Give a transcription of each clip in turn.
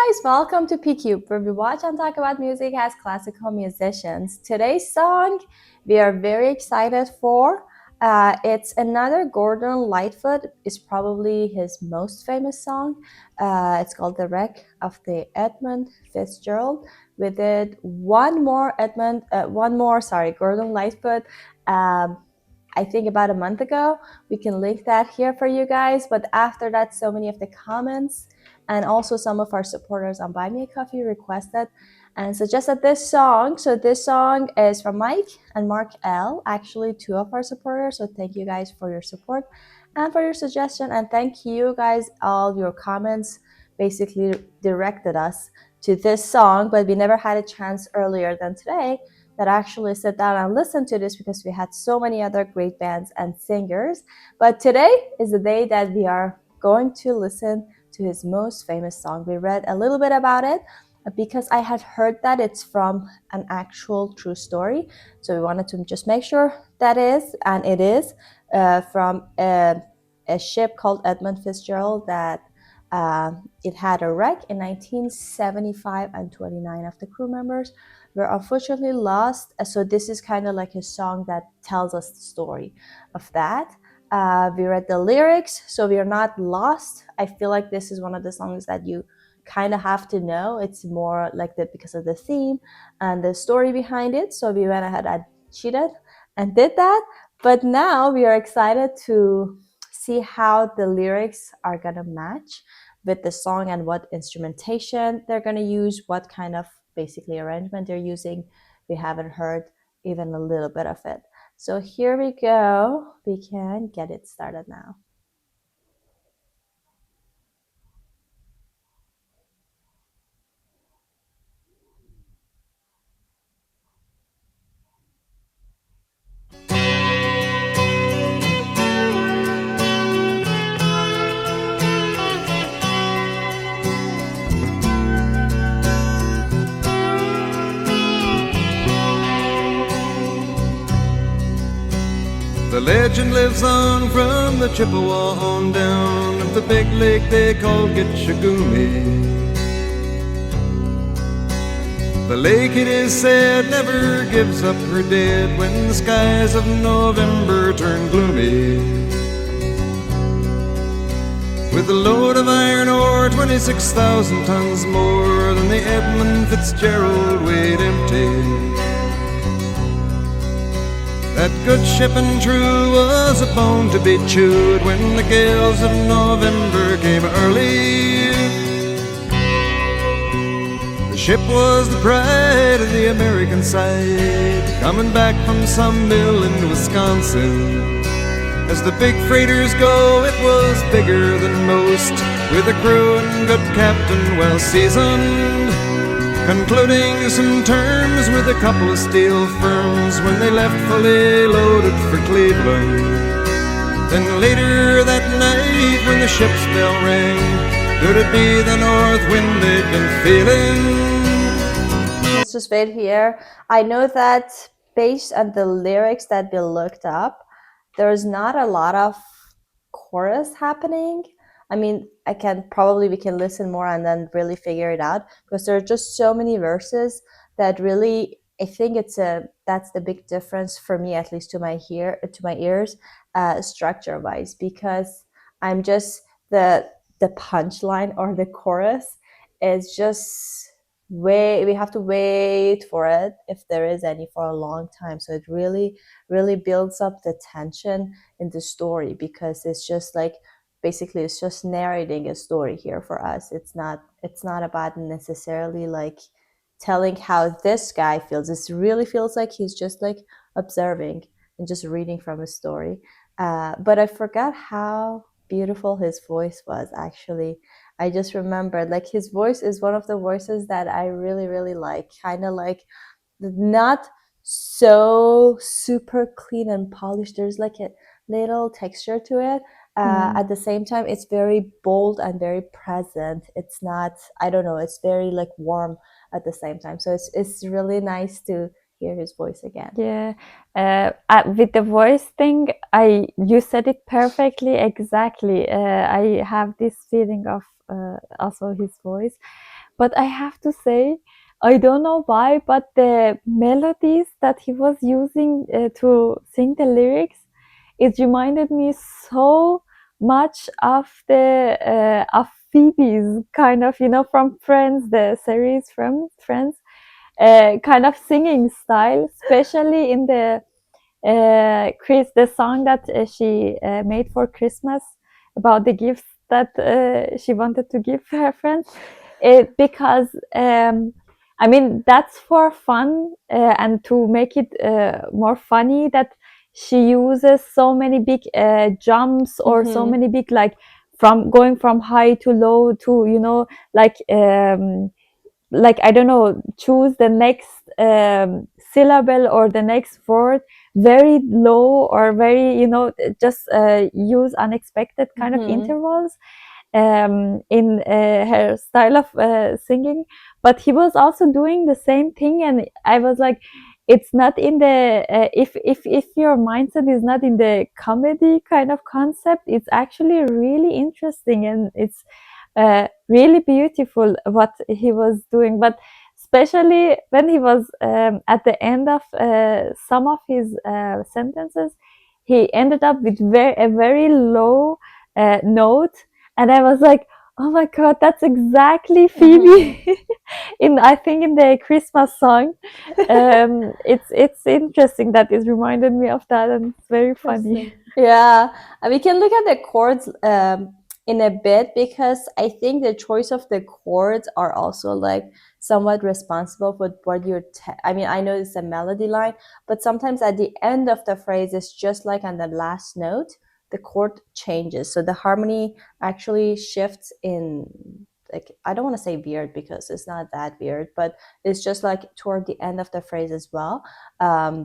guys, welcome to PCube, where we watch and talk about music as classical musicians. Today's song we are very excited for. It's another Gordon Lightfoot. It's probably his most famous song. It's called "The Wreck of the Edmund Fitzgerald." We did one more Gordon Lightfoot. I think about a month ago. We can link that here for you guys. But after that, so many of the comments and also some of our supporters on Buy Me a Coffee requested and suggested this song. So this song is from Mike and Mark L, actually two of our supporters. So thank you guys for your support and for your suggestion. And thank you guys, all your comments basically directed us to this song, but we never had a chance earlier than today that actually sit down and listen to this because we had so many other great bands and singers. But today is the day that we are going to listen to his most famous song. We read a little bit about it because I had heard that it's from an actual true story. So we wanted to just make sure that is, and it is, from a ship called Edmund Fitzgerald that it had a wreck in 1975 and 29 of the crew members were unfortunately lost. So this is kind of like a song that tells us the story of that. We read the lyrics, so we are not lost. I feel like this is one of the songs that you kind of have to know. It's more like that because of the theme and the story behind it. So we went ahead and cheated and did that. But now we are excited to see how the lyrics are gonna match with the song and what instrumentation they're gonna use, what kind of basically arrangement they're using. We haven't heard even a little bit of it. So here we go. We can get it started now. The legend lives on from the Chippewa on down of the big lake they call Gitchagumi. The lake, it is said, never gives up her dead when the skies of November turn gloomy. With a load of iron ore, 26,000 tons more than the Edmund Fitzgerald weighed empty. That good ship and true was a bone to be chewed when the gales of November came early. The ship was the pride of the American side, coming back from some mill in Wisconsin. As the big freighters go, it was bigger than most, with a crew and good captain well seasoned, concluding some terms with a couple of steel firms when they left fully loaded for Cleveland. Then later that night when the ship's bell rang, could it be the north wind they'd been feeling? Let's just wait here. I know that based on the lyrics that we looked up, there's not a lot of chorus happening. I mean, we can listen more and then really figure it out because there are just so many verses that really, I think that's the big difference for me, at least to my ears, structure wise, because I'm just the punchline or the chorus is just we have to wait for it if there is any for a long time. So it really builds up the tension in the story because it's just like basically it's just narrating a story here for us. It's not about necessarily like telling how this guy feels. It really feels like he's just like observing and just reading from a story. But I forgot how beautiful his voice was actually. I just remembered like his voice is one of the voices that I really like, kind of like not so super clean and polished. There's like a little texture to it. At the same time, it's very bold and very present. It's not, I don't know, it's very like warm at the same time. So it's really nice to hear his voice again. Yeah, with the voice thing, you said it perfectly, exactly. I have this feeling of also his voice, but I have to say, I don't know why, but the melodies that he was using to sing the lyrics, it reminded me so much of the of Phoebe's kind of, from Friends, the series from Friends, kind of singing style, especially in the song that she made for Christmas about the gifts that she wanted to give her friends. Because I mean, that's for fun, and to make it more funny, that she uses so many big jumps, or so many big, like, from going from high to low to, like, I don't know, choose the next syllable or the next word very low, or very, just use unexpected kind of intervals in her style of singing. But he was also doing the same thing, and I was like, it's not in the if your mindset is not in the comedy kind of concept, it's actually really interesting, and it's really beautiful what he was doing. But especially when he was at the end of some of his sentences, he ended up with a very low note, and I was like, oh my god, that's exactly Phoebe in, I think, in the Christmas song. It's interesting that it reminded me of that, and it's very funny. Yeah, and we can look at the chords in a bit, because I think the choice of the chords are also like somewhat responsible for what you're. I mean, I know it's a melody line, but sometimes at the end of the phrase, it's just like on the last note, the chord changes, so the harmony actually shifts in. Like, I don't want to say weird, because it's not that weird, but it's just like toward the end of the phrase as well.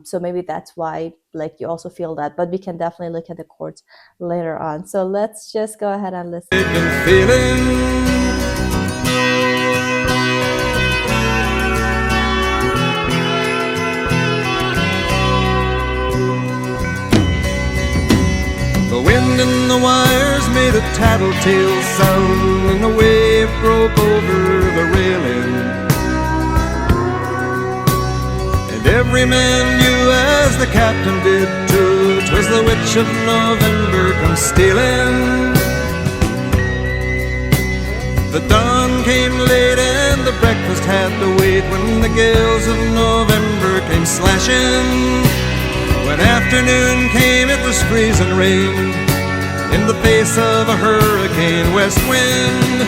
So maybe that's why, like, you also feel that, but we can definitely look at the chords later on. So let's just go ahead and listen. Been feeling the wind in the wires made a tattletale sound, and a wave broke over the railing. And every man knew, as the captain did too, 'twas the witch of November come stealing. The dawn came late and the breakfast had to wait, when the gales of November came slashing. When afternoon came, it was freezing rain, in the face of a hurricane west wind.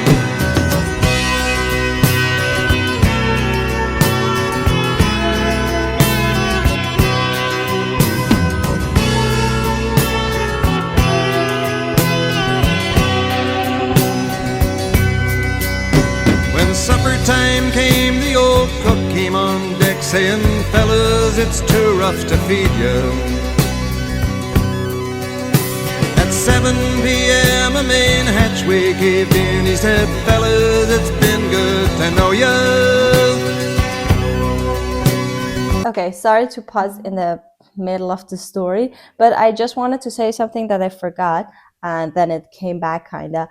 When supper time came, the old cook came on deck, saying, fellas, it's too rough to feed you. At 7 p.m. a main hatchway caved in. He said, fellas, it's been good to know you. Okay, sorry to pause in the middle of the story, but I just wanted to say something that I forgot, and then it came back kind of.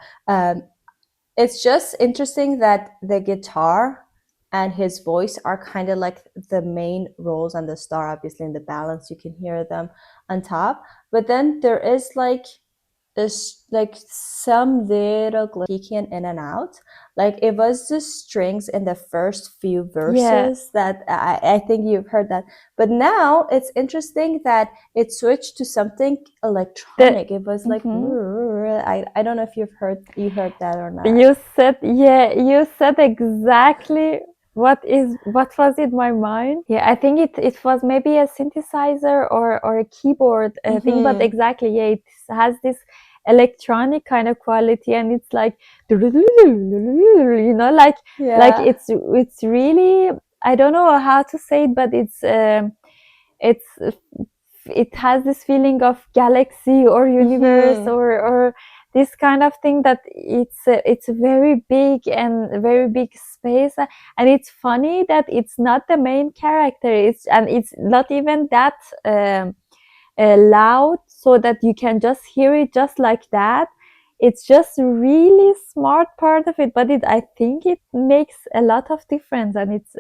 It's just interesting that the guitar and his voice are kind of like the main roles on the star. Obviously, in the balance, you can hear them on top, but then there is like this, like, some little peeking in and out. Like, it was the strings in the first few verses that I think you've heard that, but now it's interesting that it switched to something electronic. It was like I don't know if you heard that or not. You said exactly what was in my mind. Yeah, I think it was maybe a synthesizer or a keyboard thing, but exactly, yeah, it has this electronic kind of quality, and it's like, like it's really, I don't know how to say it, but it has this feeling of galaxy or universe, or this kind of thing, that it's very big and very big space. And it's funny that it's not the main character, it's not even that loud, so that you can just hear it just like that. it's just a really smart part of it, but I think it makes a lot of difference, and it's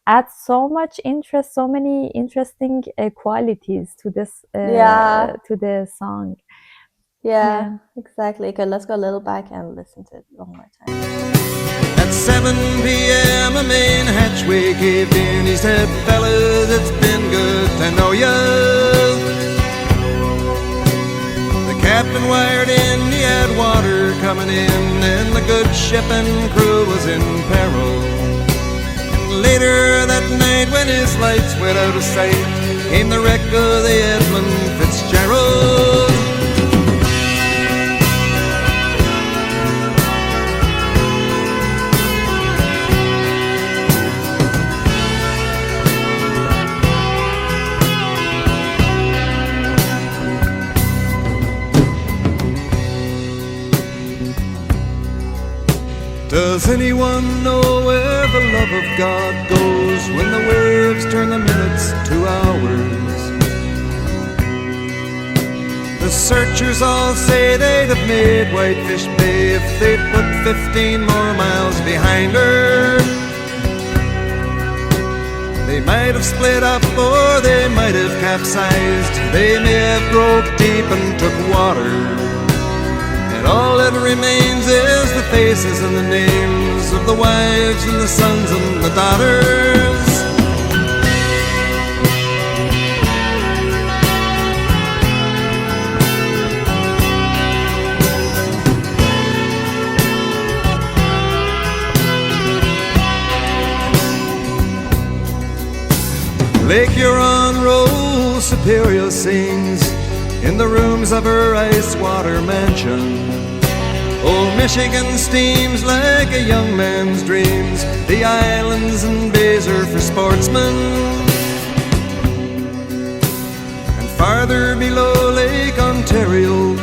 adds so much interest, so many interesting qualities to this Yeah. to the song. Yeah, Yeah. exactly. Okay, let's go a little back and listen to it one more time. At 7 p.m. a main hatchway caved in. He said, fellas, it's been good to know ya. The captain wired in, he had water coming in, and the good ship and crew was in peril. And later that night, when his lights went out of sight, came the wreck of the Edmund Fitzgerald. Does anyone know where the love of God goes when the waves turn the minutes to hours? The searchers all say they'd have made Whitefish Bay if they'd put 15 more miles behind her. They might have split up or they might have capsized. They may have broke deep and took water. All that remains is the faces and the names of the wives and the sons and the daughters. Lake Huron rolls, Superior sings in the rooms of her ice water mansion. Old Michigan steams like a young man's dreams. The islands and bays are for sportsmen. And farther below, Lake Ontario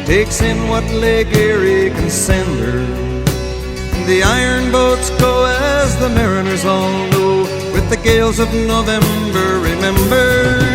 takes in what Lake Erie can send her. And the iron boats go, as the mariners all know, with the gales of November remembered.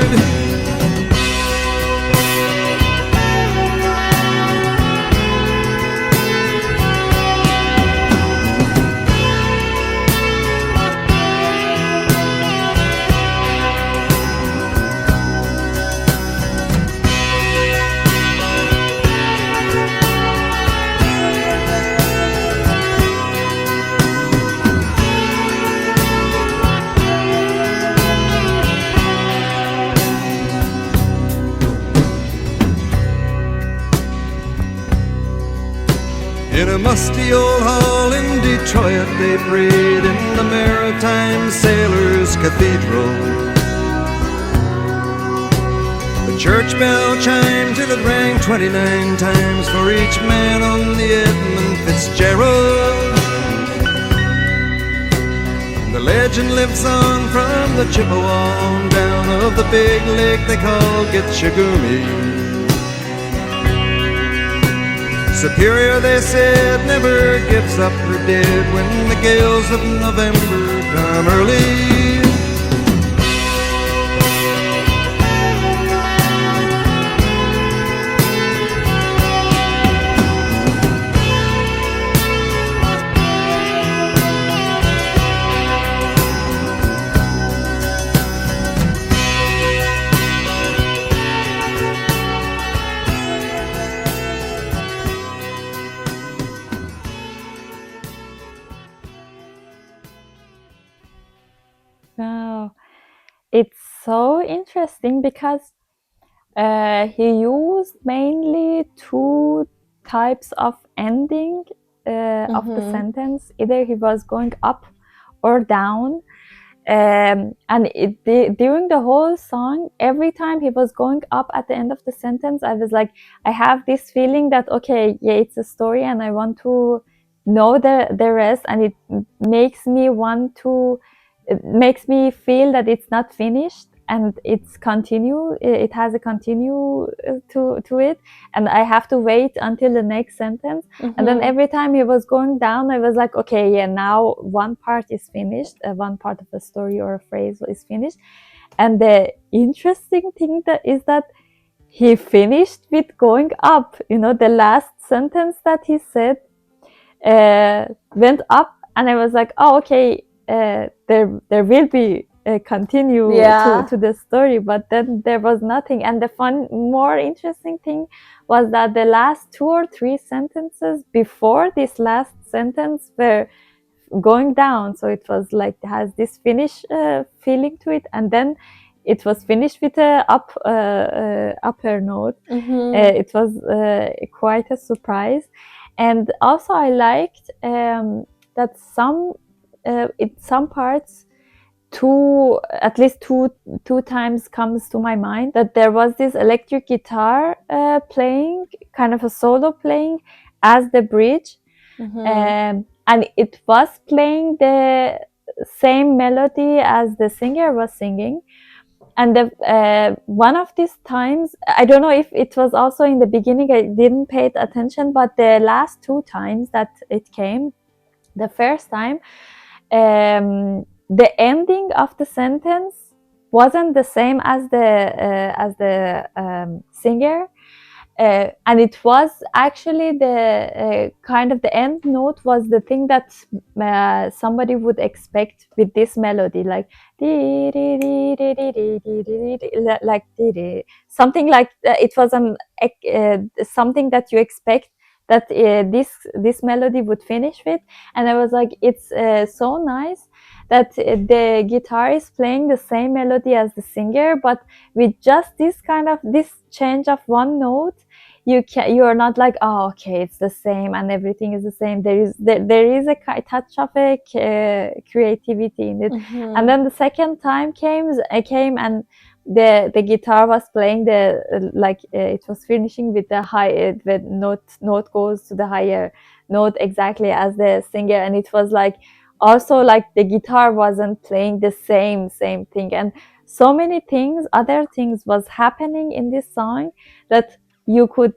In a musty old hall in Detroit they prayed in the Maritime Sailors' Cathedral. The church bell chimed till it rang 29 times for each man on the Edmund Fitzgerald. And the legend lives on from the Chippewa on down of the big lake they call Gitchagumi. Superior, they said, never gives up her dead when the gales of November come early. Wow, it's so interesting because he used mainly two types of ending of the sentence. Either he was going up or down. And during the whole song, every time he was going up at the end of the sentence, I was like, I have this feeling that, okay, yeah, it's a story and I want to know the rest, and it makes me want to, it makes me feel that it's not finished and it has a continue to it, and I have to wait until the next sentence. And then every time he was going down, I was like, okay, yeah, now one part is finished, one part of a story or a phrase is finished. And the interesting thing that is that he finished with going up. You know, the last sentence that he said went up, and I was like, oh, okay, there will be a continue to the story, but then there was nothing. And the more interesting thing was that the last 2 or 3 sentences before this last sentence were going down, so it was like has this finish feeling to it, and then it was finished with a upper note. It was quite a surprise. And also I liked that in some parts, at least two times comes to my mind, that there was this electric guitar playing, kind of a solo playing as the bridge. And it was playing the same melody as the singer was singing. And one of these times, I don't know if it was also in the beginning, I didn't pay attention, but the last 2 times that it came, the first time, the ending of the sentence wasn't the same as the singer. And it was actually the kind of the end note was the thing that somebody would expect with this melody, like something like it was something that you expect that this melody would finish with. And I was like, it's so nice that the guitar is playing the same melody as the singer, but with just this kind of this change of one note, you are not like, oh, okay, it's the same and everything is the same. There is a touch of a creativity in it. And then the second time came and the guitar was playing it was finishing with the high, the note goes to the higher note exactly as the singer, and it was like also like the guitar wasn't playing the same thing, and so many other things was happening in this song that you could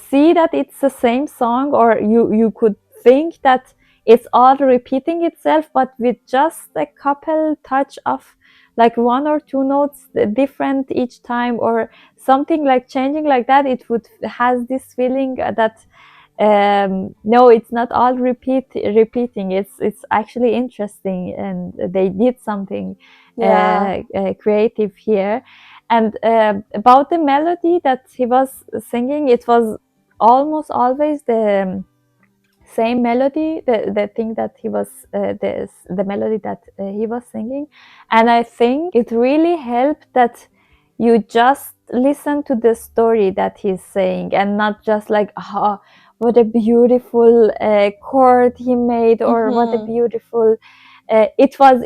see that it's the same song, or you could think that it's all repeating itself, but with just a couple touch of like 1 or 2 notes different each time, or something like changing like that. It would has this feeling that no, it's not all repeating. It's actually interesting, and they did something creative here. And about the melody that he was singing, it was almost always the same melody, the thing that he was the melody that he was singing. And I think it really helped that you just listen to the story that he's saying, and not just like, oh, what a beautiful chord he made, or what a beautiful it was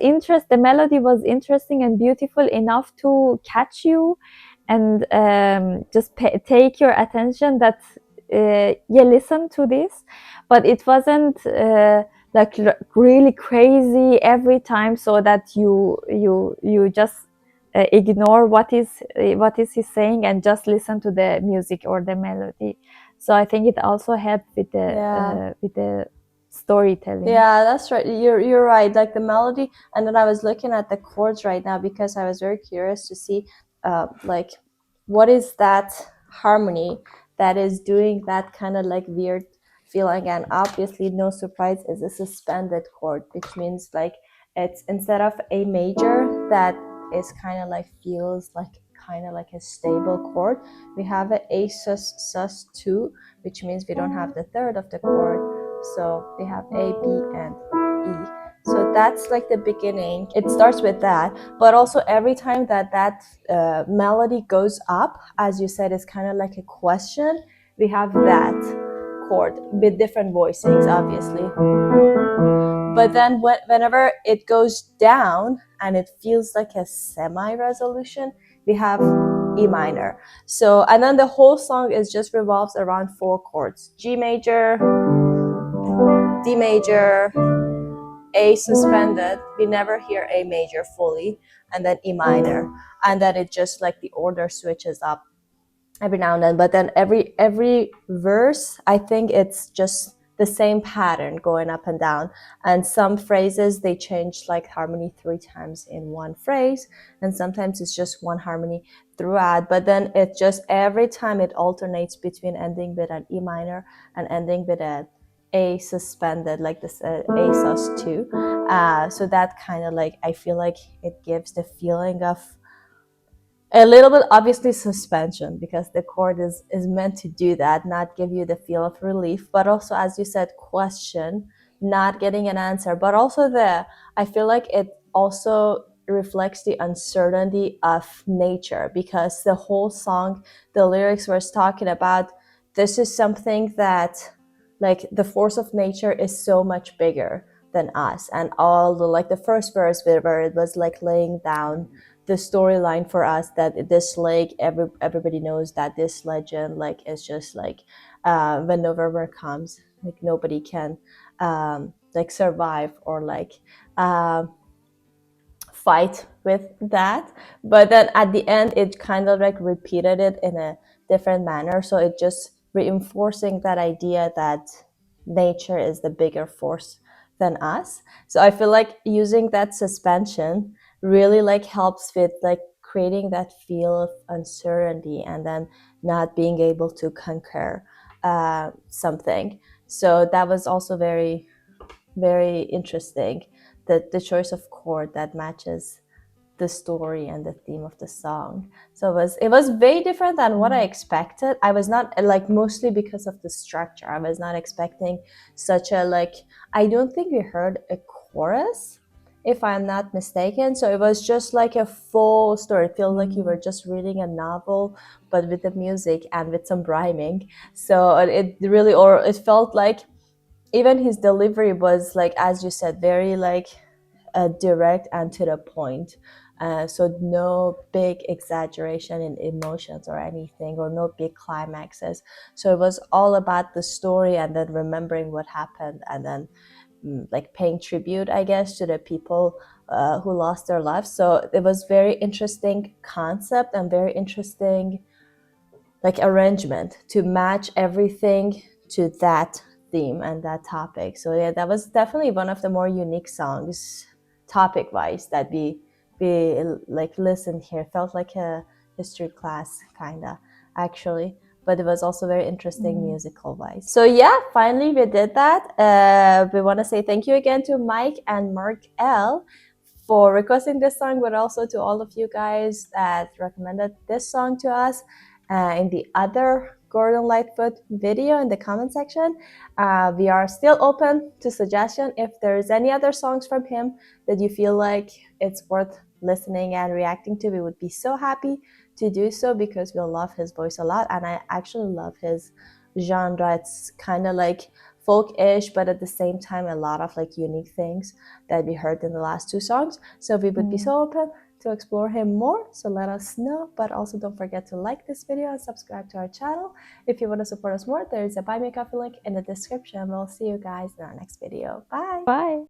the melody was interesting and beautiful enough to catch you, and just take your attention, that listen to this. But it wasn't like really crazy every time, so that you just ignore what is he saying and just listen to the music or the melody. So I think it also helped with the storytelling. Yeah, that's right. You're right. Like the melody, and then I was looking at the chords right now because I was very curious to see like what is that harmony that is doing that kind of like weird feeling. And obviously, no surprise, is a suspended chord, which means like it's instead of A major that is kind of like feels like kind of like a stable chord, we have an A sus2, which means we don't have the third of the chord. So we have A, B, and E. So that's like the beginning. It starts with that, but also every time that melody goes up, as you said, it's kind of like a question. We have that chord with different voicings, obviously. But then whenever it goes down and it feels like a semi-resolution, we have E minor. So, and then the whole song is just revolves around 4 chords: G major, D major, A suspended, we never hear A major fully, and then E minor. And then it just like the order switches up every now and then. But then every verse, I think it's just the same pattern going up and down. And some phrases, they change like harmony 3 times in one phrase, and sometimes it's just one harmony throughout. But then it just every time it alternates between ending with an E minor and ending with an A suspended, like this A sus2. So that kind of like, I feel like it gives the feeling of a little bit, obviously suspension, because the chord is meant to do that, not give you the feel of relief, but also, as you said, question, not getting an answer. But also I feel like it also reflects the uncertainty of nature, because the whole song, the lyrics was talking about, this is something that, like, the force of nature is so much bigger than us. And all the, like the first verse where it was like laying down the storyline for us, that this lake, everybody knows that this legend, like, is just like, when November comes, like nobody can like survive or like fight with that. But then at the end, it kind of like repeated it in a different manner, so it just reinforcing that idea that nature is the bigger force than us. So I feel like using that suspension really like helps with like creating that feel of uncertainty and then not being able to conquer something. So that was also very, very interesting, that the choice of chord that matches the story and the theme of the song. So it was very different than what I expected. I was not, like, mostly because of the structure, I was not expecting such a, like, I don't think we heard a chorus, if I'm not mistaken. So it was just like a full story. It feels like you were just reading a novel, but with the music and with some rhyming. So it really, or it felt like even his delivery was, like, as you said, very like direct and to the point. So no big exaggeration in emotions or anything, or no big climaxes. So it was all about the story and then remembering what happened, and then like paying tribute, I guess, to the people who lost their lives. So it was very interesting concept and very interesting like arrangement to match everything to that theme and that topic. So yeah, that was definitely one of the more unique songs topic wise that we like listened here. Felt like a history class kinda, actually, but it was also very interesting musical wise. So yeah, finally we did that. We want to say thank you again to Mike and Mark L for requesting this song, but also to all of you guys that recommended this song to us in the other Gordon Lightfoot video in the comment section. We are still open to suggestion. If there's any other songs from him that you feel like it's worth listening and reacting to, we would be so happy to do so, because we love his voice a lot, and I actually love his genre. It's kind of like folk-ish, but at the same time a lot of like unique things that we heard in the last 2 songs. So we would be so open to explore him more, so let us know. But also don't forget to like this video and subscribe to our channel. If you want to support us more, there is a Buy Me a Coffee link in the description. We'll see you guys in our next video. Bye. Bye.